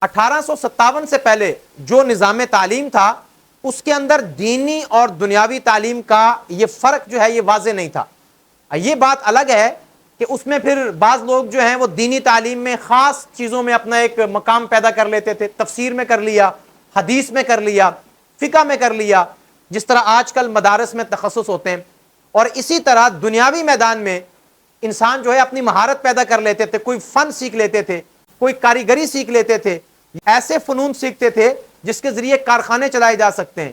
1857 سے پہلے جو نظام تعلیم تھا اس کے اندر دینی اور دنیاوی تعلیم کا یہ فرق جو ہے یہ واضح نہیں تھا. یہ بات الگ ہے کہ اس میں پھر بعض لوگ جو ہیں وہ دینی تعلیم میں خاص چیزوں میں اپنا ایک مقام پیدا کر لیتے تھے. تفسیر میں کر لیا, حدیث میں کر لیا, فقہ میں کر لیا, جس طرح آج کل مدارس میں تخصص ہوتے ہیں. اور اسی طرح دنیاوی میدان میں انسان جو ہے اپنی مہارت پیدا کر لیتے تھے, کوئی فن سیکھ لیتے تھے, کوئی کاریگری سیکھ لیتے تھے, ایسے فنون سیکھتے تھے جس کے ذریعے کارخانے چلائے جا سکتے ہیں,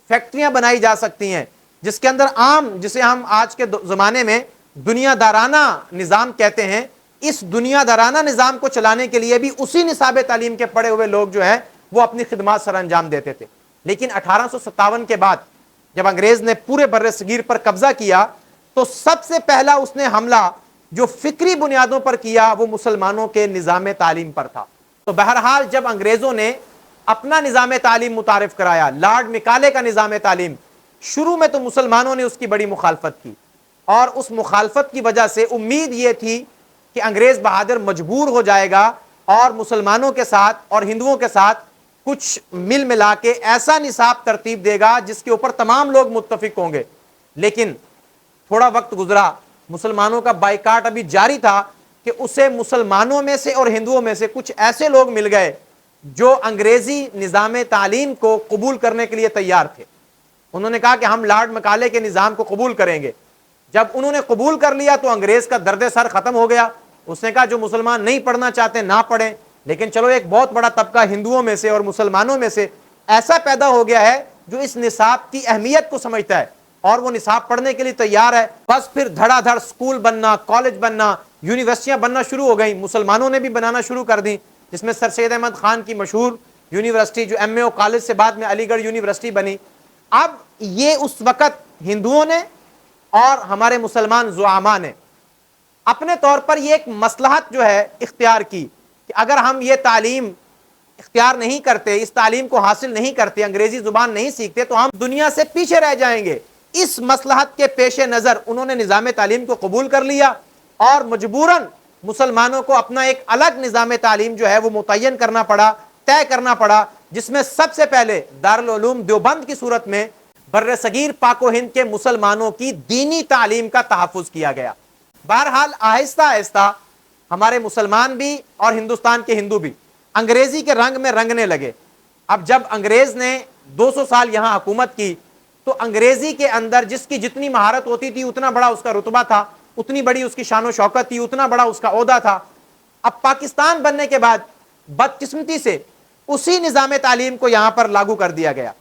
فیکٹریاں بنائی جا سکتی ہیں, جس کے اندر عام جسے ہم آج کے زمانے میں دنیا دارانہ نظام کہتے ہیں, اس دنیا دارانہ نظام کو چلانے کے لیے بھی اسی نصاب تعلیم کے پڑھے ہوئے لوگ جو ہیں وہ اپنی خدمات سر انجام دیتے تھے. لیکن 1857 کے بعد جب انگریز نے پورے بر صغیر پر قبضہ کیا تو سب سے پہلا اس نے حملہ جو فکری بنیادوں پر کیا وہ مسلمانوں کے نظام تعلیم پر تھا. تو بہرحال جب انگریزوں نے اپنا نظام تعلیم متعارف کرایا, لارڈ مکالے کا نظام تعلیم, شروع میں تو مسلمانوں نے اس کی بڑی مخالفت کی, اور اس مخالفت کی وجہ سے امید یہ تھی کہ انگریز بہادر مجبور ہو جائے گا اور مسلمانوں کے ساتھ اور ہندوؤں کے ساتھ کچھ مل ملا کے ایسا نصاب ترتیب دے گا جس کے اوپر تمام لوگ متفق ہوں گے. لیکن تھوڑا وقت گزرا, مسلمانوں کا بائیکاٹ ابھی جاری تھا کہ اسے مسلمانوں میں سے اور ہندوؤں میں سے کچھ ایسے لوگ مل گئے جو انگریزی نظام تعلیم کو قبول کرنے کے لیے تیار تھے. انہوں نے کہا کہ ہم لارڈ مکالے کے نظام کو قبول کریں گے. جب انہوں نے قبول کر لیا تو انگریز کا درد سر ختم ہو گیا. اس نے کہا جو مسلمان نہیں پڑھنا چاہتے نہ پڑھیں, لیکن چلو ایک بہت بڑا طبقہ ہندوؤں میں سے اور مسلمانوں میں سے ایسا پیدا ہو گیا ہے جو اس نصاب کی اہمیت کو سمجھتا ہے اور وہ نصاب پڑھنے کے لیے تیار ہے. بس پھر دھڑا دھڑ سکول بننا, کالج بننا, یونیورسٹیاں بننا شروع ہو گئیں. مسلمانوں نے بھی بنانا شروع کر دی, جس میں سر سید احمد خان کی مشہور یونیورسٹی جو ایم اے او کالج سے بعد میں علی گڑھ یونیورسٹی بنی. اب یہ اس وقت ہندوؤں نے اور ہمارے مسلمان زعماء نے اپنے طور پر یہ ایک مصلحت جو ہے اختیار کی کہ اگر ہم یہ تعلیم اختیار نہیں کرتے, اس تعلیم کو حاصل نہیں کرتے, انگریزی زبان نہیں سیکھتے تو ہم دنیا سے پیچھے رہ جائیں گے. اس مصلحت کے پیش نظر انہوں نے نظام تعلیم کو قبول کر لیا اور مجبوراً مسلمانوں کو اپنا ایک الگ نظام تعلیم جو ہے وہ متعین کرنا پڑا, طے کرنا پڑا, جس میں سب سے پہلے دارالعلوم دیوبند کی صورت میں بر صغیر پاک و ہند کے مسلمانوں کی دینی تعلیم کا تحفظ کیا گیا. بہرحال آہستہ آہستہ ہمارے مسلمان بھی اور ہندوستان کے ہندو بھی انگریزی کے رنگ میں رنگنے لگے. اب جب انگریز نے 200 سال یہاں حکومت کی تو انگریزی کے اندر جس کی جتنی مہارت ہوتی تھی اتنا بڑا اس کا رتبہ تھا, اتنی بڑی اس کی شان و شوکت تھی, اتنا بڑا اس کا عہدہ تھا. اب پاکستان بننے کے بعد بدقسمتی سے اسی نظام تعلیم کو یہاں پر لاگو کر دیا گیا.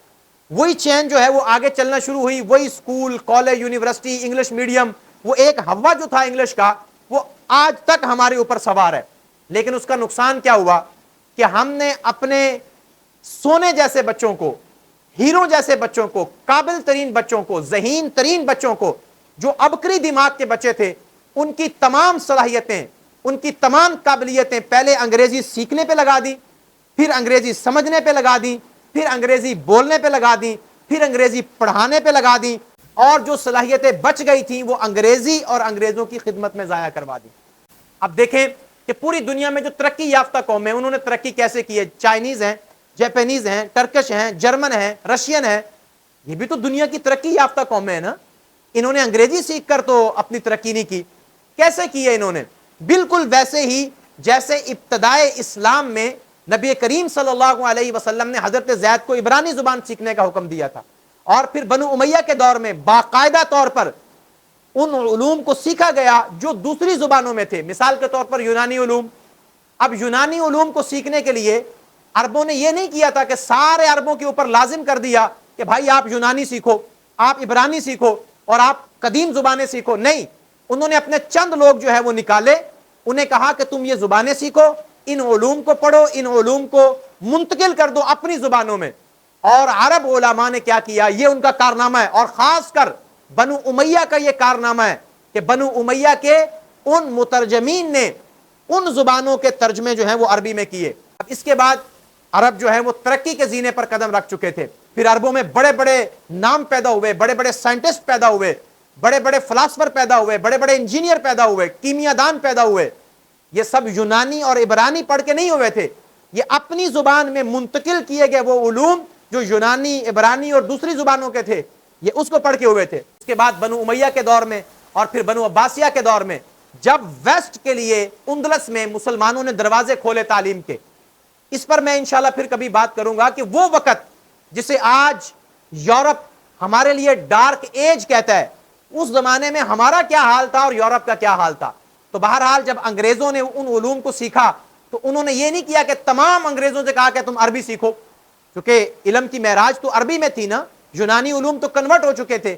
وہی چین جو ہے وہ آگے چلنا شروع ہوئی, وہی school, college, university, English medium, وہ ایک ہوا جو تھا انگلش کا وہ آج تک ہمارے اوپر سوار ہے. لیکن اس کا نقصان کیا ہوا کہ ہم نے اپنے سونے جیسے بچوں کو, ہیرو جیسے بچوں کو, قابل ترین بچوں کو, ذہین ترین بچوں کو, جو عبقری دماغ کے بچے تھے, ان کی تمام صلاحیتیں, ان کی تمام قابلیتیں پہلے انگریزی سیکھنے پہ لگا دی, پھر انگریزی سمجھنے پہ لگا دی, پھر انگریزی بولنے پہ لگا دی, پھر انگریزی پڑھانے پہ لگا دی, اور جو صلاحیتیں بچ گئی تھیں وہ انگریزی اور انگریزوں کی خدمت میں ضائع کروا دی. اب دیکھیں کہ پوری دنیا میں جو ترقی یافتہ قوم ہے انہوں نے ترقی کیسے کی ہے. چائنیز ہیں, جاپانیز ہیں, ٹرکش ہیں, جرمن ہیں, رشین ہیں, یہ بھی تو دنیا کی ترقی یافتہ قوم ہے نا. انہوں نے انگریزی سیکھ کر تو اپنی ترقی نہیں کی. کیسے کی ہے انہوں نے؟ بالکل ویسے ہی جیسے ابتدائے اسلام میں نبی کریم صلی اللہ علیہ وسلم نے حضرت زید کو عبرانی زبان سیکھنے کا حکم دیا تھا, اور پھر بنو امیہ کے دور میں باقاعدہ طور پر ان علوم کو سیکھا گیا جو دوسری زبانوں میں تھے. مثال کے طور پر یونانی علوم. اب یونانی علوم کو سیکھنے کے لیے عربوں نے یہ نہیں کیا تھا کہ سارے عربوں کے اوپر لازم کر دیا کہ بھائی آپ یونانی سیکھو, آپ عبرانی سیکھو اور آپ قدیم زبانیں سیکھو. نہیں, انہوں نے اپنے چند لوگ جو ہے وہ نکالے, انہیں کہا کہ تم یہ زبانیں سیکھو, ان علوم کو پڑھو, ان علوم کو منتقل کر دو اپنی زبانوں میں. اور عرب علماء نے کیا کیا, یہ ان کا کارنامہ ہے, اور خاص کر بنو امیہ کا یہ کارنامہ ہے کہ بنو امیہ کے ان مترجمین نے ان زبانوں کے ترجمے جو ہیں وہ عربی میں کیے. اب اس کے بعد عرب جو ہے وہ ترقی کے زینے پر قدم رکھ چکے تھے. پھر عربوں میں بڑے بڑے نام پیدا ہوئے, بڑے بڑے سائنٹسٹ پیدا ہوئے, بڑے بڑے فلاسفر پیدا ہوئے, بڑے بڑے انجینئر پیدا ہوئے, کیمیا دان پیدا ہوئے. یہ سب یونانی اور عبرانی پڑھ کے نہیں ہوئے تھے, یہ اپنی زبان میں منتقل کیے گئے وہ علوم جو یونانی، عبرانی اور دوسری زبانوں کے تھے، یہ اس کو پڑھ کے ہوئے تھے۔ اس کے بعد بنو امیہ کے دور میں اور پھر بنو عباسیہ کے دور میں جب ویسٹ کے لیے اندلس میں مسلمانوں نے دروازے کھولے تعلیم کے، اس پر میں انشاءاللہ پھر کبھی بات کروں گا کہ وہ وقت جسے آج یورپ ہمارے لیے ڈارک ایج کہتا ہے، اس زمانے میں ہمارا کیا حال تھا اور یورپ کا کیا حال تھا۔ تو بہرحال جب انگریزوں نے ان علوم کو سیکھا تو انہوں نے یہ نہیں کیا کہ تمام انگریزوں سے کہا کہ تم عربی سیکھو، کیونکہ علم کی معراج تو عربی میں تھی نا، یونانی علوم تو کنورٹ ہو چکے تھے،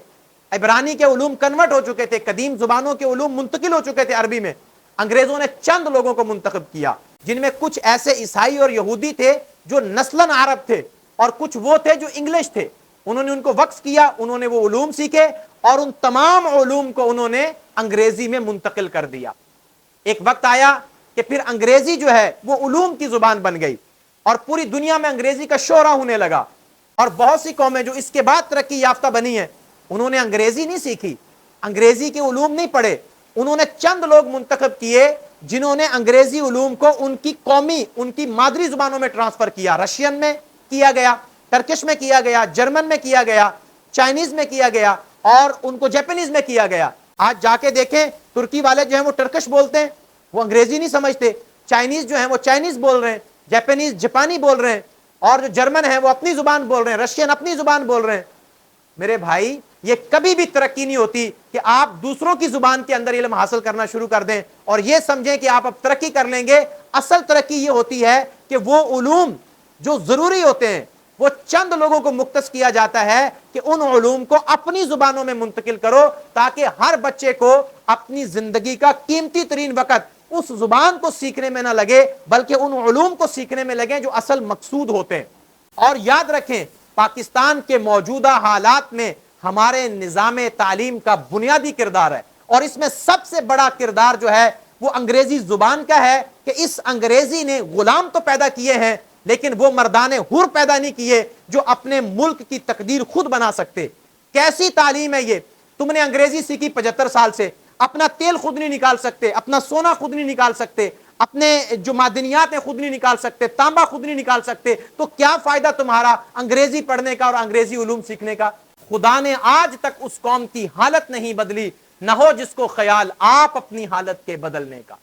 عبرانی کے علوم کنورٹ ہو چکے تھے، قدیم زبانوں کے علوم منتقل ہو چکے تھے عربی میں۔ انگریزوں نے چند لوگوں کو منتخب کیا جن میں کچھ ایسے عیسائی اور یہودی تھے جو نسلاً عرب تھے، اور کچھ وہ تھے جو انگلش تھے۔ انہوں نے ان کو وقف کیا، انہوں نے وہ علوم سیکھے اور ان تمام علوم کو انہوں نے انگریزی میں منتقل کر دیا۔ ایک وقت آیا کہ پھر انگریزی جو ہے وہ علوم کی زبان بن گئی اور پوری دنیا میں انگریزی کا شہرہ ہونے لگا، اور بہت سی قومیں جو اس کے بعد ترقی یافتہ بنی ہیں انہوں نے انگریزی نہیں سیکھی، انگریزی کے علوم نہیں پڑھے، انہوں نے چند لوگ منتخب کیے جنہوں نے انگریزی علوم کو ان کی قومی، ان کی مادری زبانوں میں ٹرانسفر کیا۔ رشین میں کیا گیا، ٹرکش میں کیا گیا، جرمن میں کیا گیا، چائنیز میں کیا گیا اور ان کو جیپنیز میں کیا گیا۔ آج جا کے دیکھیں ترکی والے جو ہیں وہ ٹرکش بولتے ہیں، وہ انگریزی نہیں سمجھتے، چائنیز جو ہیں وہ چائنیز بول رہے ہیں، جاپنیز جاپانی بول رہے ہیں، اور جو جرمن ہیں وہ اپنی زبان بول رہے ہیں، رشین اپنی زبان بول رہے ہیں۔ میرے بھائی یہ کبھی بھی ترقی نہیں ہوتی کہ آپ دوسروں کی زبان کے اندر علم حاصل کرنا شروع کر دیں اور یہ سمجھیں کہ آپ اب ترقی کر لیں گے۔ اصل ترقی یہ ہوتی ہے کہ وہ علوم جو ضروری ہوتے ہیں وہ چند لوگوں کو مختص کیا جاتا ہے کہ ان علوم کو اپنی زبانوں میں منتقل کرو تاکہ ہر بچے کو اپنی زندگی کا قیمتی ترین وقت اس زبان کو سیکھنے میں نہ لگے بلکہ ان علوم کو سیکھنے میں لگیں جو اصل مقصود ہوتے ہیں۔ اور یاد رکھیں پاکستان کے موجودہ حالات میں ہمارے نظام تعلیم کا بنیادی کردار ہے، اور اس میں سب سے بڑا کردار جو ہے وہ انگریزی زبان کا ہے کہ اس انگریزی نے غلام تو پیدا کیے ہیں لیکن وہ مردان حر پیدا نہیں کیے جو اپنے ملک کی تقدیر خود بنا سکتے۔ کیسی تعلیم ہے یہ؟ تم نے انگریزی سیکھی 75 سال سے، اپنا تیل خود نہیں نکال سکتے، اپنا سونا خود نہیں نکال سکتے، اپنے جو معدنیات ہیں خود نہیں نکال سکتے، تانبا خود نہیں نکال سکتے، تو کیا فائدہ تمہارا انگریزی پڑھنے کا اور انگریزی علوم سیکھنے کا؟ خدا نے آج تک اس قوم کی حالت نہیں بدلی، نہ ہو جس کو خیال آپ اپنی حالت کے بدلنے کا۔